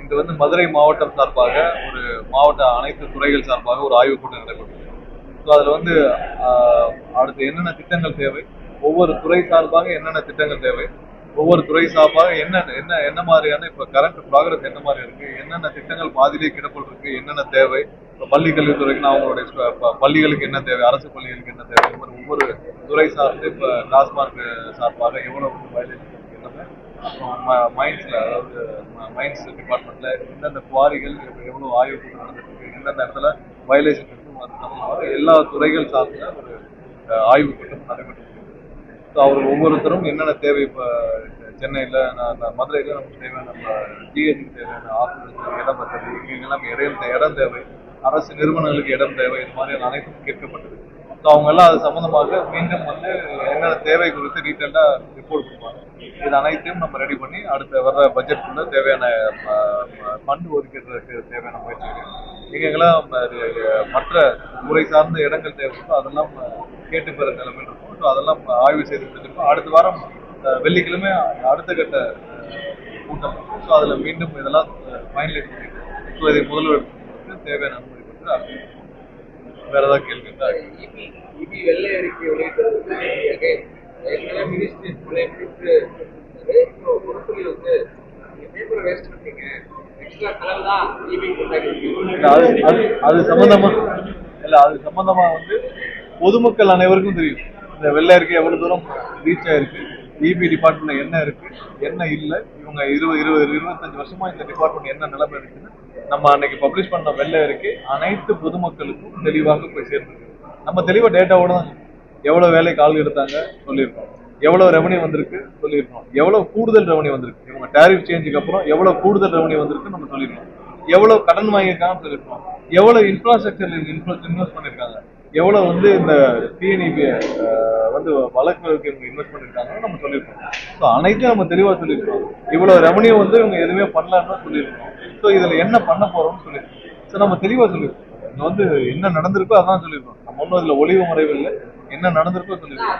இன்று வந்து மதுரை மாவட்டம் சார்பாக ஒரு மாவட்ட அனைத்து துறைகள் சார்பாக ஒரு ஆய்வுக் கூட்டம் நடைபெற்றது. ஸோ அதில் வந்து அடுத்து என்னென்ன திட்டங்கள் தேவை, ஒவ்வொரு துறை சார்பாக என்னென்ன திட்டங்கள் தேவை, ஒவ்வொரு துறை சார்பாக என்ன என்ன என்ன மாதிரியான இப்போ கரண்ட் ப்ராக்ரஸ் என்ன மாதிரி இருக்கு, என்னென்ன திட்டங்கள் பாதியிலே கிடப்பல் இருக்கு, என்னென்ன தேவை, இப்போ பள்ளி கல்வித்துறைக்குன்னா அவங்களுடைய பள்ளிகளுக்கு என்ன தேவை, அரசு பள்ளிகளுக்கு என்ன தேவை, இந்த மாதிரி ஒவ்வொரு துறை சார்ந்து இப்போ டாஸ்மார்க் சார்பாக எவ்வளவு வயலேஷன் எல்லாமே, அப்புறம் மைன்ஸ்ல அதாவது மைன்ஸ் டிபார்ட்மெண்ட்ல எந்தெந்த குவாரிகள் எவ்வளவு ஆய்வு கூட்டம் நடந்துட்டு இருக்கு, எந்தெந்த இடத்துல வயலேஷன் இருக்கு, எல்லா துறைகள் சார்ந்த ஒரு ஆய்வு கூட்டம் நடைபெற்று. ஸோ அவர்கள் ஒவ்வொருத்தரும் என்னென்ன தேவை, இப்போ சென்னையில் மதுரையில் நமக்கு தேவையான நம்ம ஜிஹெச்சுக்கு தேவையான ஹாஸ்பிட்டல் இடம் வசதி, இங்கெல்லாம் இடம் தேவை, அரசு நிறுவனங்களுக்கு இடம் தேவை, இது மாதிரியான அனைத்தும் கேட்கப்பட்டது. ஸோ அவங்க எல்லாம் அது சம்மந்தமாக மீண்டும் வந்து என்னென்ன தேவை குறித்து டீட்டெயிலாக ரிப்போர்ட் கொடுப்பாங்க. இது அனைத்தையும் நம்ம ரெடி பண்ணி அடுத்த வர்ற பட்ஜெட்டுக்குள்ள தேவையான ஃபண்ட் ஒதுக்கிறதுக்கு தேவையான முயற்சிகள் எங்கெங்கெல்லாம் மற்ற துறை சார்ந்த இடங்கள் தேவைப்போ அதெல்லாம் கேட்டு பெற நிலைமையில் இருக்கும். ஸோ அதெல்லாம் ஆய்வு செய்து முடிச்சிருக்கோம். அடுத்த வாரம் வெள்ளிக்கிழமை அடுத்த கட்ட கூட்டம். ஸோ அதில் மீண்டும் இதெல்லாம் ஃபைனலைஸ் பண்ணிட்டு ஸோ இதை முதல்வருக்கு தேவையான அனுமதி பெற்று வேற ஏதாவது கேள்வி வெள்ளை அறிக்கை வெளியிட்டது அது சம்பந்தமா இல்ல, அது சம்பந்தமா வந்து பொதுமக்கள் அனைவருக்கும் தெரியும் இந்த வெள்ளை அறிக்கை எவ்வளவு தூரம் ரீச் ஆயிருக்கு, இபி டிபார்ட்மெண்ட் என்ன இருக்கு என்ன இல்லை, இவங்க 25 வருஷமா இந்த டிபார்ட்மெண்ட் என்ன நிலைமை இருக்குன்னு நம்ம அன்னைக்கு பப்ளிஷ் பண்ண வெள்ளை அறிக்கை அனைத்து பொதுமக்களுக்கும் தெளிவாக போய் சேர்ந்துருக்கு. நம்ம தெளிவா டேட்டாவோட தான் எவ்வளவு வேலை கால் எடுத்தாங்க சொல்லியிருக்கோம், எவ்வளவு ரெவன்யூ வந்திருக்கு சொல்லியிருக்கோம், எவ்வளவு கூடுதல் ரெவன்யூ வந்திருக்கு, இவங்க டேரிஃப் சேஞ்சுக்கு அப்புறம் எவ்வளவு கூடுதல் ரெவன்யூ வந்திருக்கு நம்ம சொல்லியிருக்கோம், எவ்வளவு கடன் வாங்கியிருக்காங்கன்னு சொல்லியிருக்கோம், எவ்வளவு இன்ஃப்ராஸ்ட்ரக்சர்ல இன்வெஸ்ட் பண்ணிருக்காங்க, எவ்வளவு வந்து இந்த டிஎன்இபி வந்து வழக்கு இன்வெஸ்ட் பண்ணிருக்காங்கன்னு நம்ம சொல்லியிருக்கோம். ஸோ அனைத்தையும் நம்ம தெளிவா சொல்லியிருக்கோம். இவ்வளவு ரெவன்யூ வந்து இவங்க எதுவுமே பண்ணலன்னு சொல்லியிருக்கோம். ஸோ இதுல என்ன பண்ண போறோம்னு சொல்லியிருக்கோம். ஸோ நம்ம தெளிவா சொல்லியிருக்கோம். இங்க வந்து என்ன நடந்திருக்கோ அதான் சொல்லியிருக்கோம். நம்ம ஒன்றும் இதுல ஒளிவு மறைவு இல்லை, என்ன நடந்திருக்கோ சொல்லியிருக்கோம்.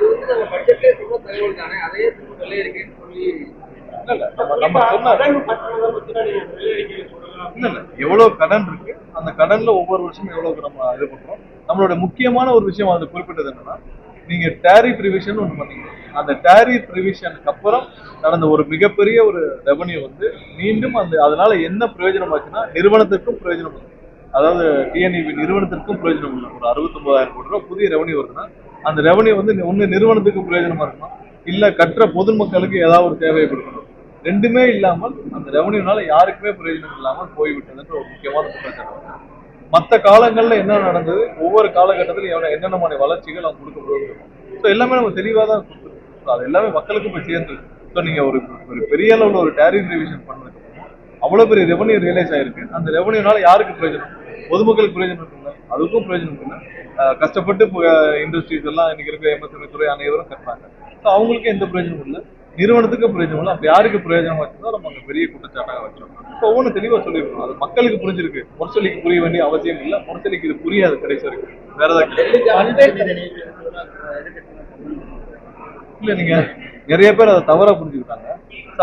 எவ்வளவு கடன் இருக்கு, அந்த கடன்ல ஒவ்வொரு வருஷமும் எவ்வளவு நம்ம இது பண்றோம். நம்மளோட முக்கியமான ஒரு விஷயம் அது குறிப்பிட்டது என்னன்னா, நீங்க டேரிஃப் ரிவிஷன் ஒன்று பண்ணீங்க. அந்த டேரிஃப் ரிவிஷனுக்கு அப்புறம் நடந்த ஒரு மிகப்பெரிய ஒரு ரெவன்யூ வந்து மீண்டும் அதனால என்ன பிரயோஜனம் ஆச்சுன்னா நிறுவனத்திற்கும் பிரயோஜனம் இல்லை. அதாவது டிஎன்இபி நிறுவனத்திற்கும் பிரயோஜனம் இல்லை. ஒரு 69,000 கோடி ரூபாய் புதிய ரெவன்யூ வருதுன்னா அந்த ரெவன்யூ வந்து ஒன்னு நிறுவனத்துக்கு பிரயோஜனமா இருக்கணும், இல்ல கற்ற பொதுமக்களுக்கு ஏதாவது ஒரு தேவையை கொடுக்கணும். ரெண்டுமே இல்லாமல் அந்த ரெவன்யூனால யாருக்குமே பிரயோஜனம் இல்லாமல் போய்விட்டதுன்ற ஒரு முக்கியமான குற்றச்சாட்டு. மற்ற காலங்கள்ல என்ன நடந்தது, ஒவ்வொரு காலகட்டத்திலும் என்னென்ன மாதிரி வளர்ச்சிகள் அவங்க கொடுக்கப்படுவது, ஸோ எல்லாமே நம்ம தெளிவாக தான் கொடுத்துருக்கோம். அது எல்லாமே மக்களுக்கு போய் சேர்ந்து. ஸோ நீங்க ஒரு பெரிய அளவில் ஒரு டேரிஃப் ரிவிஷன் பண்ணதுக்கு அவ்வளவு பெரிய ரெவன்யூ ரியலைஸ் ஆயிருக்கு. அந்த ரெவன்யூனால யாருக்கு பிரயோஜனம், பொதுமக்களுக்கு பிரயோஜனம் இல்லை, அதுக்கும் பிரயோஜனம் இல்லை. கஷ்டப்பட்டு இண்டஸ்ட்ரீஸ் எல்லாம் இன்னைக்கு இருக்க எம்எஸ்எம்இ துறை அனைவரும் கட்டுறாங்க. ஸோ அவங்களுக்கு எந்த பிரயோஜனமும் இல்லை, நிறுவனத்துக்கு பிரயோஜனம் இல்லை. அப்படி யாருக்கு பிரயோஜனம் வச்சுதான் நம்ம அங்கே பெரிய குற்றச்சாட்டாக வச்சிருக்கோம். இப்போ ஒவ்வொன்று தெளிவாக சொல்லியிருக்கோம். அது மக்களுக்கு புரிஞ்சிருக்கு. முரசொலிக்கு புரிய வேண்டிய அவசியம் இல்லை, முரசொலிக்கு இது புரியாது கடைசி வரைக்கும். வேற ஏதாவது இல்லை, நீங்க நிறைய பேர் அதை தவறா புரிஞ்சுக்கிட்டாங்க.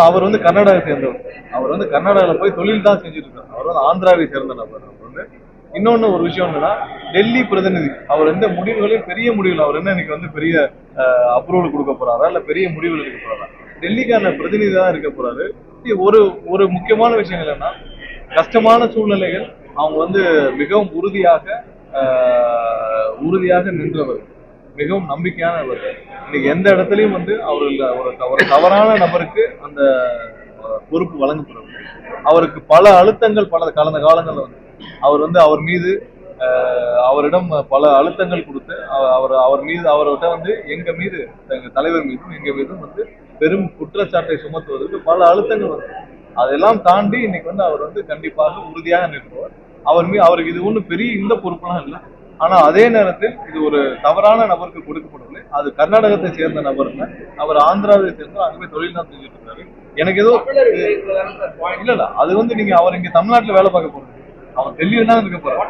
அவர் வந்து கர்நாடகா சேர்ந்தவர். அவர் வந்து கர்நாடகாவில் போய் தொழில் தான் செஞ்சுட்டு இருக்காரு. அவர் வந்து ஆந்திராவை சேர்ந்த நபர். அவர் வந்து இன்னொன்னு ஒரு விஷயம் என்னன்னா, டெல்லி பிரதிநிதி. அவர் எந்த முடிவுகளையும் பெரிய முடிவுகள் அவர் என்ன இன்னைக்கு வந்து பெரிய அப்ரூவல் கொடுக்க போறாரா இல்ல பெரிய முடிவுகள் எடுக்க போறாரா, டெல்லிக்கான பிரதிநிதி தான் இருக்க போறாரு. ஒரு ஒரு முக்கியமான விஷயம் என்னன்னா, கஷ்டமான சூழ்நிலைகள் அவங்க வந்து மிகவும் உறுதியாக நின்றவர், மிகவும் நம்பிக்கையானவர். இன்னைக்கு எந்த இடத்துலயும் வந்து ஒரு தவறான நபருக்கு அந்த பொறுப்பு வழங்கப்படுறது. அவருக்கு பல அழுத்தங்கள் கடந்த காலங்கள்ல வந்து அவர் மீது அவரிடம் பல அழுத்தங்கள் கொடுத்து அவர்கிட்ட வந்து எங்க மீது, எங்க தலைவர் மீதும் எங்க மீதும் வந்து பெரும் குற்றச்சாட்டை சுமத்துவதற்கு பல அழுத்தங்கள் வந்து, அதெல்லாம் தாண்டி இன்னைக்கு வந்து அவர் வந்து கண்டிப்பாக உறுதியாக நிற்பவர். அவருக்கு இது ஒன்றும் பெரிய இந்த பொறுப்பெல்லாம் இல்லை. ஆனா அதே நேரத்தில் இது ஒரு தவறான நபருக்கு கொடுக்கப்படவில்லை. அது கர்நாடகத்தை சேர்ந்த நபர்ல, அவர் ஆந்திராவை சேர்ந்த அங்கே தொழில் தான் செஞ்சுட்டு இருக்காரு. எனக்கு ஏதோ இல்ல அது வந்து நீங்க அவர் இங்க தமிழ்நாட்டுல வேலை பார்க்க போறது, அவர் டெல்லியில தான் இருக்க போறாரு.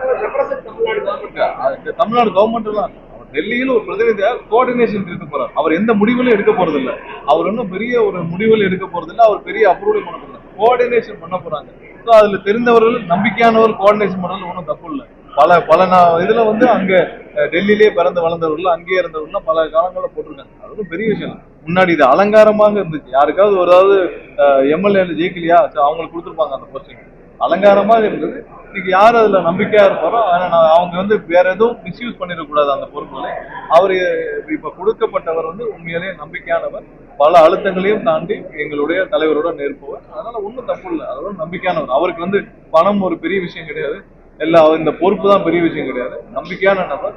தமிழ்நாடு கவர்மெண்ட் தான் அவர் டெல்லியில ஒரு பிரதிநிதியாக கோஆர்டினேஷன் இருக்க போறாரு. அவர் எந்த முடிவுகளும் எடுக்க போறது இல்லை. அவர் இன்னும் பெரிய ஒரு முடிவுகள் எடுக்க போறது இல்லை. அவர் பெரிய அப்ரூவல் பண்ண போறது. கோஆர்டினேஷன் பண்ண போறாங்க. ஸோ அதுல தெரிந்தவர்கள் நம்பிக்கையானவர் கோஆர்டினேஷன் பண்ணல ஒன்றும் தப்பு இல்லை. பல பல இதுல வந்து அங்க டெல்லியிலேயே பிறந்து வளர்ந்தவர்கள் அங்கேயே இருந்தவர்கள் பல காலங்களில் போட்டிருக்காங்க. அது ஒன்றும் பெரிய விஷயம் இல்லை. முன்னாடி இது அலங்காரமாக இருந்துச்சு. யாருக்காவது ஒரு எம்எல்ஏ ஜெயிக்கலையா அவங்களுக்கு கொடுத்துருப்பாங்க அந்த போஸ்டிங். அலங்காரமாக இருந்தது. இன்னைக்கு யார் அதுல நம்பிக்கையா இருப்பாரோ அவங்க வந்து வேற எதுவும் மிஸ்யூஸ் பண்ணிடக்கூடாது அந்த பொறுப்புகளை. அவரு இப்ப கொடுக்கப்பட்டவர் வந்து உண்மையிலேயே நம்பிக்கையானவர். பல அழுத்தங்களையும் தாண்டி எங்களுடைய தலைவரோட நிற்பவர். அதனால ஒன்றும் தப்பு இல்லை. அதோட நம்பிக்கையானவர். அவருக்கு வந்து பணம் ஒரு பெரிய விஷயம் கிடையாது. இந்த பொறுப்பு தான் பெரிய விஷயம் கிடையாது. நம்பிக்கையான நபர்.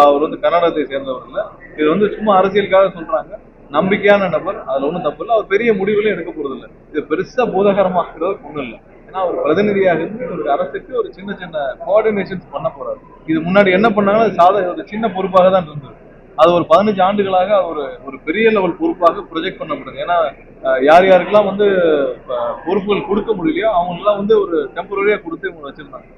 அவர் வந்து கன்னடத்தை சேர்ந்தவர் இல்லை. இது வந்து சும்மா அரசியலுக்காக சொல்றாங்க. நம்பிக்கையான நபர். அதுல ஒன்றும் தப்பு இல்லை. அவர் பெரிய முடிவுகளையும் எடுக்க போறது இல்லை. இது பெருசா பூதகரமாக்குறதுக்கு ஒன்றும் இல்லை. ஏன்னா ஒரு பிரதிநிதியாக இருந்து ஒரு அரசுக்கு ஒரு சின்ன சின்ன கோஆர்டினேஷன்ஸ் பண்ண போறாரு. இது முன்னாடி என்ன பண்ணாங்கன்னா ஒரு சின்ன பொறுப்பாக தான் இருந்தது. அது ஒரு 15 ஆண்டுகளாக ஒரு பெரிய லெவல் பொறுப்பாக ப்ரொஜெக்ட் பண்ணப்படுது. ஏன்னா யார் யாருக்கெல்லாம் வந்து பொறுப்புகள் கொடுக்க முடியலையோ அவங்களுக்குலாம் வந்து ஒரு டெம்பரரியா கொடுத்து இவங்க வச்சிருந்தாங்க.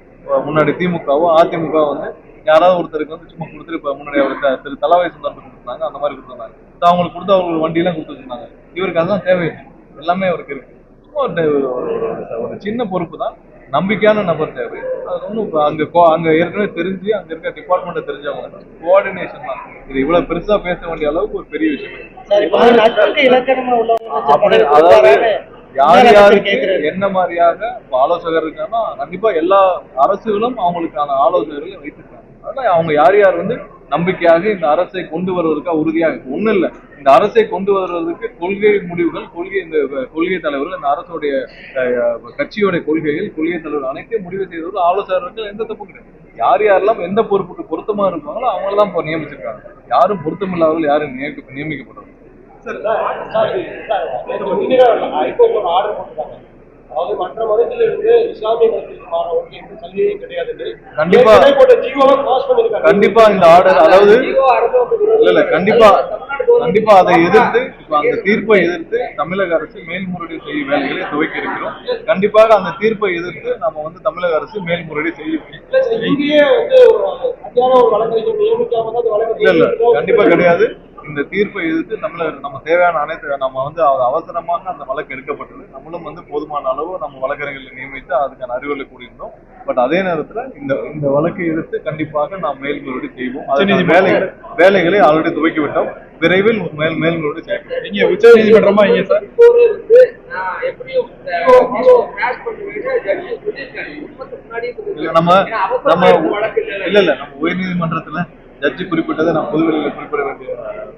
முன்னாடி திமுகவோ அதிமுக வந்து யாராவது ஒருத்தருக்கு வந்து சும்மா கொடுத்துட்டு இப்ப முன்னாடி அவருக்கு திரு தலாவை சுந்தரம் கொடுத்துருந்தாங்க. அந்த மாதிரி கொடுத்துருந்தாங்க. அவங்களுக்கு கொடுத்து அவங்களுக்கு வண்டியெல்லாம் கொடுத்து வச்சிருந்தாங்க. இவருக்கு அதுதான் தேவையில்லை. எல்லாமே அவருக்கு இருக்கு. ஒரு சின்ன பொறுப்பு தான். நம்பிக்கையான நபர் தேவை. அது ஒன்றும் அங்க ஏற்கனவே தெரிஞ்சு அங்க இருக்க டிபார்ட்மெண்ட் தெரிஞ்சவங்க கோஆர்டினேஷன் தான். இது இவ்வளவு பெருசா பேச வேண்டிய அளவுக்கு ஒரு பெரிய விஷயம். அதாவது யார் யாருக்கு என்ன மாதிரியாக ஆலோசகர் இருக்காங்கன்னா கண்டிப்பா எல்லா அரசுகளும் அவங்களுக்கான ஆலோசகர்களை வைத்திருக்காங்க. அதனால அவங்க யார் யார் வந்து நம்பிக்கையாக இந்த அரசை கொண்டு வருவதற்காக உறுதியாக ஒண்ணும் இல்லை. இந்த அரசை கொண்டு வருவதற்கு கொள்கை முடிவுகள் இந்த கொள்கை தலைவர்கள் இந்த அரசுடைய கட்சியோடைய கொள்கை தலைவர்கள் அனைத்தையும் முடிவு செய்தவர்கள் ஆலோசகர்கள் எந்த தப்பும் கிடையாது. யார் யாரெல்லாம் எந்த பொறுப்புக்கு பொருத்தமா இருப்பாங்களோ அவங்களதான் இப்போ நியமிச்சிருக்காங்க. யாரும் பொருத்தம் இல்லாதவர்கள் யாரும் நியமிக்கப்படுறாங்க. அதாவது மற்ற மதத்தில் இருந்து இஸ்லாமிய மதத்திற்கு மாறவர்கள் எந்த சலுகையும் கிடையாது. கண்டிப்பா இந்த ஆர்டர் அதாவது இல்ல கண்டிப்பா அதை எதிர்த்து இப்ப அந்த தீர்ப்பை எதிர்த்து தமிழக அரசு மேல்முறையீடு செய்யும் வேலைகளை துவக்கி இருக்கிறோம். கண்டிப்பாக அந்த தீர்ப்பை எதிர்த்து நம்ம வந்து தமிழக அரசு மேல்முறையீடு செய்யும். இல்ல கண்டிப்பா கிடையாது. இந்த தீர்ப்பை எதிர்த்து நம்ம தேவையான அனைத்து நம்ம வந்து அவசரமாக அந்த வழக்கு எடுக்கப்பட்டது. நம்மளும் வந்து போதுமான அளவு நம்ம வழக்கறிஞர்களை நியமித்து அதுக்கான அறிவுரை கூடியிருந்தோம். பட் அதே நேரத்துல இந்த வழக்கை எதிர்த்து கண்டிப்பாக நாம் மேல்முறையீடு செய்வோம். வேலைகளை ஆல்ரெடி துவக்கி விட்டோம். விரைவில் மேல்முறையீடு செய்யப்படும். நீங்க உச்ச நீதிமன்றமா இங்க சார் நம்ம உயர் நீதிமன்றத்துல ஜட்ஜி குறிப்பிட்டதை நான் பொதுவெளியில் குறிப்பிட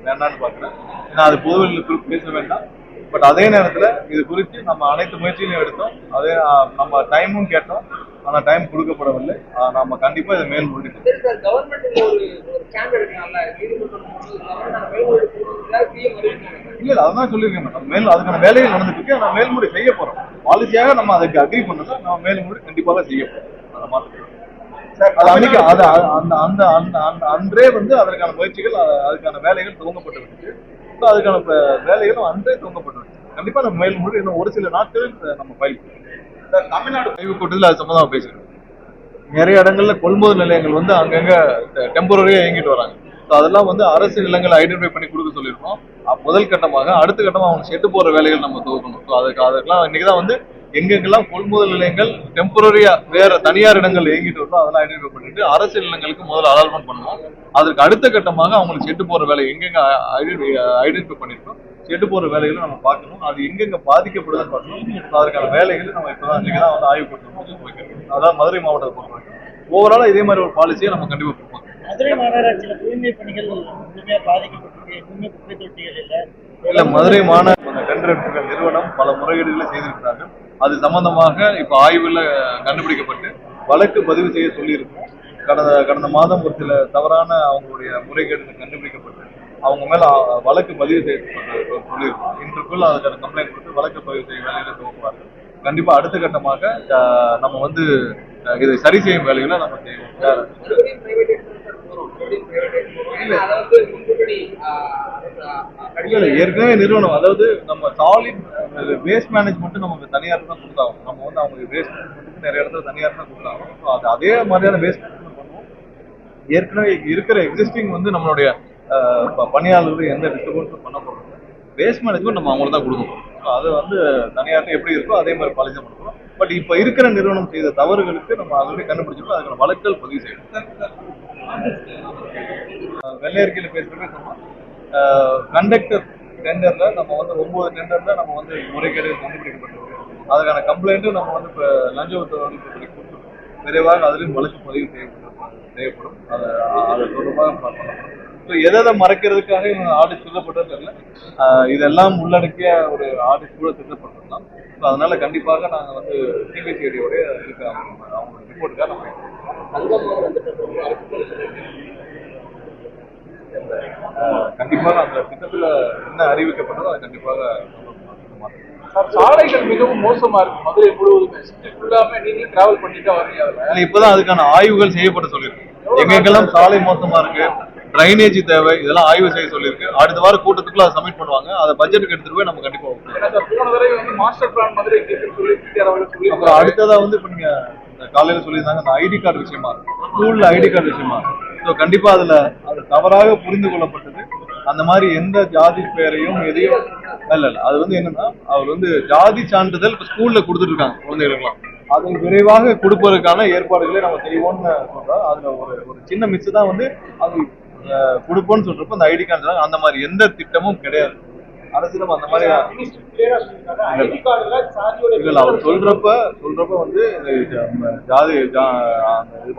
வேண்டாம்னு பாக்குறேன். ஏன்னா அது பொதுவெளியில் பேச வேண்டாம். பட் அதே நேரத்துல இது குறித்து நம்ம அனைத்து முயற்சிகளையும் எடுத்தோம். அதே நம்ம டைமும் கேட்டோம். ஆனா டைம் கொடுக்கப்படவில்லை. நம்ம கண்டிப்பா இதை மேல்முறையீடு இல்ல அதான் சொல்லியிருக்கேன். நம்ம அதுக்கான வேலைகள் நடந்துட்டு இருக்கு. நம்ம மேல்முறை செய்ய போறோம். பாலிசியாக நம்ம அதுக்கு அக்ரி பண்ணல. நம்ம மேல்முறை கண்டிப்பாக செய்ய போறோம். அதை மாற்ற அன்றே வந்து அதற்கான முயற்சிகள் அதுக்கான வேலைகள் துவங்கப்பட்டு அதுக்கான வேலைகளும் அன்றே துவங்கப்பட்டு கண்டிப்பா நம்ம மேல்முறை இன்னும் ஒரு சில நாட்களில் நம்ம ஃபைல் தமிழ்நாடு ஆய்வு கூட்டத்தில் அது சம்பந்தமா பேசுறோம். நிறைய இடங்கள்ல கொள்முதல் நிலையங்கள் வந்து அங்கங்க டெம்பரரியா இயங்கிட்டு வராங்க. அதெல்லாம் வந்து அரசு நிலங்களை ஐடென்டிஃபை பண்ணி கொடுக்க சொல்லியிருக்கோம். முதல் கட்டமாக. அடுத்த கட்டமாக அவங்க செட்டு போற வேலைகள் நம்ம துவக்கணும். அதுக்கெல்லாம் இன்னைக்குதான் வந்து எங்கெங்கெல்லாம் கொள்முதல் நிலையங்கள் டெம்பரரியா வேற தனியார் இடங்கள் இயங்கிட்டு வரணும் அதெல்லாம் ஐடென்டிஃபை பண்ணிட்டு அரசு நிலங்களுக்கு முதல்ல அலாட்மெண்ட் பண்ணுவோம். அதற்கு அடுத்த கட்டமாக அவங்களுக்கு செட்டு போற வேலை எங்கெங்க ஐடென்டிஃபை பண்ணிருக்கோம். செட்டு போற வேலைகளை நம்ம பார்க்கணும். அது எங்கெங்க பாதிக்கப்படுதுன்னு பார்க்கணும். அதற்கான வேலைகளை நம்ம இப்பதான் இன்னைக்குதான் வந்து ஆய்வு கொடுத்து அதாவது மதுரை மாவட்டத்தை பொறுத்தவரைக்கும் ஓவராலா இதே மாதிரி ஒரு பாலிசியை நம்ம கண்டிப்பா கொடுப்போம். மதுரை மாநகராட்சியில தூய்மை பணிகள் முழுமையா பாதிக்கப்பட்டிருக்கு. தூய்மை குப்பை தொட்டிகள் இல்ல மதுரை மாநகர டெண்டர் நிறுவனம் பல முறைகேடுகளை செய்திருக்கிறார்கள். அது சம்பந்தமாக இப்ப ஆய்வுல கண்டுபிடிக்கப்பட்டு வழக்கு பதிவு செய்ய சொல்லியிருக்கோம். கடந்த மாதம் ஒரு சில தவறான அவங்களுடைய முறைகேடுகள் கண்டுபிடிக்கப்பட்டு அவங்க மேல வழக்கு பதிவு செய்ய சொல்லியிருக்கோம். இன்றுக்குள் அதுக்கான கம்ப்ளைண்ட் கொடுத்து வழக்கு பதிவு செய்ய வேலையில துவக்குவார்கள். கண்டிப்பா அடுத்த கட்டமாக நம்ம வந்து இதை சரி செய்யும் வேலைகளை நம்ம செய்வோம். ஏற்கனவே நிறுவனம் அதாவது நம்ம சாலிட் வேஸ்ட் மேனேஜ்மெண்ட் நமக்கு தனியார் தான் கொடுத்தாங்க. நம்ம வந்து அவங்க வேஸ்ட் மேனேஜ்மெண்ட்டுக்கு நிறைய இடத்துல தனியார் தான் கொடுத்தாங்க. அது அதே மாதிரியான வேஸ்ட் மேனேஜ்மெண்ட் பண்ணுவோம். ஏற்கனவே இருக்கிற எக்ஸிஸ்டிங் வந்து நம்மளுடைய பணியாளர்கள் எந்த டிஸ்டர்பன்ஸும் பண்ண போறோம். வேஸ்ட் மேனேஜ்மெண்ட் நம்ம அவங்களுக்கு தான் கொடுக்கணும். அது வந்து தனியார்ட்ட எப்படி இருக்கோ அதே மாதிரி பாலிசி பண்ணுறோம். பட் இப்ப இருக்கிற நிறுவனம் செய்த தவறுகளுக்கு நம்ம ஆல்ரெடி கண்டுபிடிச்சிருக்கோம், அதுக்கான வழக்குகள் பதிவு செய்யணும். வெள்ளை அறிக்கையில பேசுறதே சொன்னோம், கண்டக்டர் டெண்டர்ல நம்ம வந்து 9 டெண்டர்ல நம்ம வந்து முறைகேடு கண்டுபிடிக்கப்பட்டிருக்கு. அதுக்கான கம்ப்ளைண்ட்டும் நம்ம வந்து இப்போ லஞ்ச ஒழிப்புத்துறை கொடுத்துருக்கோம். விரைவாக அதிலும் வழக்கு பதிவு செய்யப்படும். அதை தொடர்பாக பண்ணப்படும். ஸோ எதை மறைக்கிறதுக்காக இவங்க ஆடிட் சொல்லப்பட்டது தெரியல, இதெல்லாம் உள்ளடக்கிய ஒரு ஆடிட் கூட திட்டப்பட்டிருக்கலாம். ஸோ அதனால கண்டிப்பாக நாங்கள் வந்து சிபிசிஐடியோட இருக்க அவங்க ரிப்போர்ட்டுக்காக நம்ம கண்டிப்பாக அந்த திட்டத்தில் என்ன அறிவிக்கப்பட்டதோ அதை கண்டிப்பாக சாலைகள் மிகவும் மோசமா இருக்கு மதுரை முழுவதுமே. சிட்டி ஃபுல்லாமே நீங்க டிராவல் பண்ணிட்டு வரீங்க. இப்பதான் அதுக்கான ஆய்வுகள் செய்யப்பட சொல்லியிருக்கு. எங்கெங்கெல்லாம் சாலை மோசமா இருக்கு, டிரைனேஜ் தேவை, இதெல்லாம் ஆய்வு செய்ய சொல்லியிருக்கு. அடுத்த வார கூட்டத்துக்குள்ள அதை சப்மிட் பண்ணுவாங்க. அதை பட்ஜெட்டுக்கு எடுத்துட்டு போய் நம்ம கண்டிப்பா போன தடவை வந்து மாஸ்டர் பிளான் மதுரை சொல்லி அப்புறம் அடுத்ததா வந்து இப்ப நீங்க காலையில சொல்லியிருந்தாங்க அந்த ஐடி கார்டு விஷயமா, ஸ்கூல்ல ஐடி கார்டு விஷயமா. ஸோ கண்டிப்பா அதுல அது தவறாக புரிந்து கொள்ளப்பட்டது. அந்த மாதிரி எந்த ஜாதி பெயரையும் எதையும் இல்ல அது வந்து என்னன்னா, அவர் வந்து ஜாதி சான்றிதழ் இப்ப ஸ்கூல்ல கொடுத்துட்டு இருக்காங்க குழந்தைகளுக்கெல்லாம். அதை விரைவாக கொடுப்பதற்கான ஏற்பாடுகளை நம்ம செய்வோம்னு சொல்றோம். அதுல ஒரு சின்ன மிஸ் தான் வந்து அது கொடுப்போம்னு சொல்றப்ப அந்த ஐடி கார்டு அந்த மாதிரி எந்த திட்டமும் கிடையாது. அரசிடம் அந்த மாதிரி அவர் சொல்றப்ப வந்து ஜாதி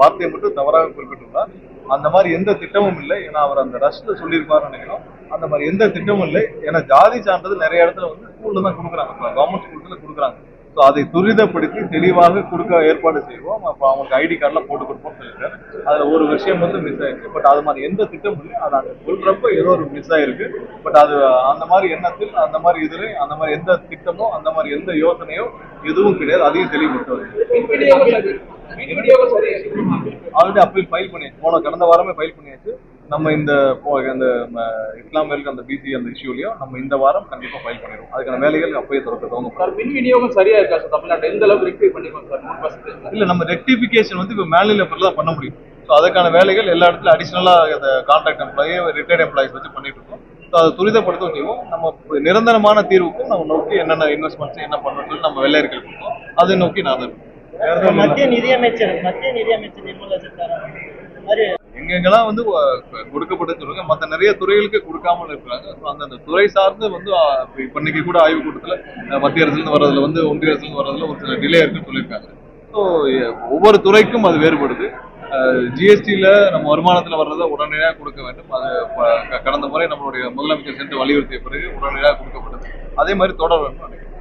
வார்த்தையை மட்டும் தவறாக குறிப்பிட்டுள்ளார். அந்த மாதிரி எந்த திட்டமும் இல்லை. ஏன்னா அவர் அந்த ரஷ்ல சொல்லியிருப்பாருன்னு நினைக்கிறோம். அந்த மாதிரி எந்த திட்டமும் இல்லை. ஏன்னா ஜாதி சான்றிதழ் நிறைய இடத்துல வந்து ஸ்கூல்ல தான் கொடுக்குறாங்க, கவர்மெண்ட் ஸ்கூல்ல கொடுக்குறாங்க. ஸோ அதை துரிதப்படுத்தி தெளிவாக கொடுக்க ஏற்பாடு செய்வோம். அப்போ அவங்களுக்கு ஐடி கார்டெலாம் போட்டு கொடுப்போம்னு சொல்லியிருக்காரு. அதில் ஒரு விஷயம் வந்து மிஸ் ஆயிருக்கு. பட் அது மாதிரி எந்த திட்டமும் இல்லை. அது அங்கே சொல்றப்ப ஏதோ ஒரு மிஸ் ஆயிருக்கு. பட் அது அந்த மாதிரி எண்ணத்தில் அந்த மாதிரி இதில் அந்த மாதிரி எந்த திட்டமோ அந்த மாதிரி எந்த யோசனையோ எதுவும் கிடையாது. அதையும் தெளிவுபடுத்துவது ஆல்ரெடி அப்பீல் ஃபைல் பண்ணியாச்சு. கடந்த வாரமே ஃபைல் பண்ணியாச்சு. நம்ம இந்த இஸ்லாமியர்களுக்கு அந்த பிசி அந்த இஷ்யூலையும் நம்ம இந்த வாரம் கண்டிப்பா ஃபைல் பண்ணிடுவோம். அதுக்கான வேலைகள் அப்பயே தொடங்க. மின் விநியோகம் சரியா இருக்கா சார் தமிழ்நாட்டில்? எந்த அளவுக்கு ரெக்டிஃபை பண்ணிக்கோங்க சார்? இல்ல நம்ம ரெக்டிஃபிகேஷன் வந்து இப்போ மேல் லெவல்ல தான் பண்ண முடியும். ஸோ அதுக்கான வேலைகள் எல்லா இடத்துல அடிஷனலா கான்ட்ராக்ட் எம்ப்ளாயி ரிட்டையர்ட் எம்ப்ளாயிஸ் வச்சு பண்ணிட்டு இருக்கோம். ஸோ அதை துரிதப்படுத்த செய்வோம். நம்ம நிரந்தரமான தீர்வுக்கும் நம்ம நோக்கி என்னென்ன இன்வெஸ்ட்மெண்ட்ஸ் என்ன பண்ணணும்னு சொல்லி நம்ம வெள்ளையர்கள் இருக்கோம். அதை நோக்கி நான் மத்திய நிதியமைச்சர் நிர்மலா சீதாராமன் எங்கெங்கெல்லாம் வந்து கொடுக்கப்பட்டு சொல்லுங்க, மற்ற நிறைய துறைகளுக்கு கொடுக்காமல் இருக்கிறாங்க. அந்த துறை சார்ந்து வந்து இப்ப இன்னைக்கு கூட ஆய்வு கூட்டத்துல மத்திய அரசுல இருந்து வர்றதுல வந்து ஒன்றிய அரசுல இருந்து வர்றதுல ஒரு சில டிலே இருக்குன்னு சொல்லியிருக்காங்க. ஸோ ஒவ்வொரு துறைக்கும் அது வேறுபடுது. ஜிஎஸ்டியில நம்ம வருமானத்துல வர்றதை உடனடியாக கொடுக்க வேண்டும். அது கடந்த முறை நம்மளுடைய முதலமைச்சர் சென்று வலியுறுத்திய பிறகு உடனடியாக கொடுக்கப்பட்டது. அதே மாதிரி தொடர வேண்டும் நினைக்கிறேன்.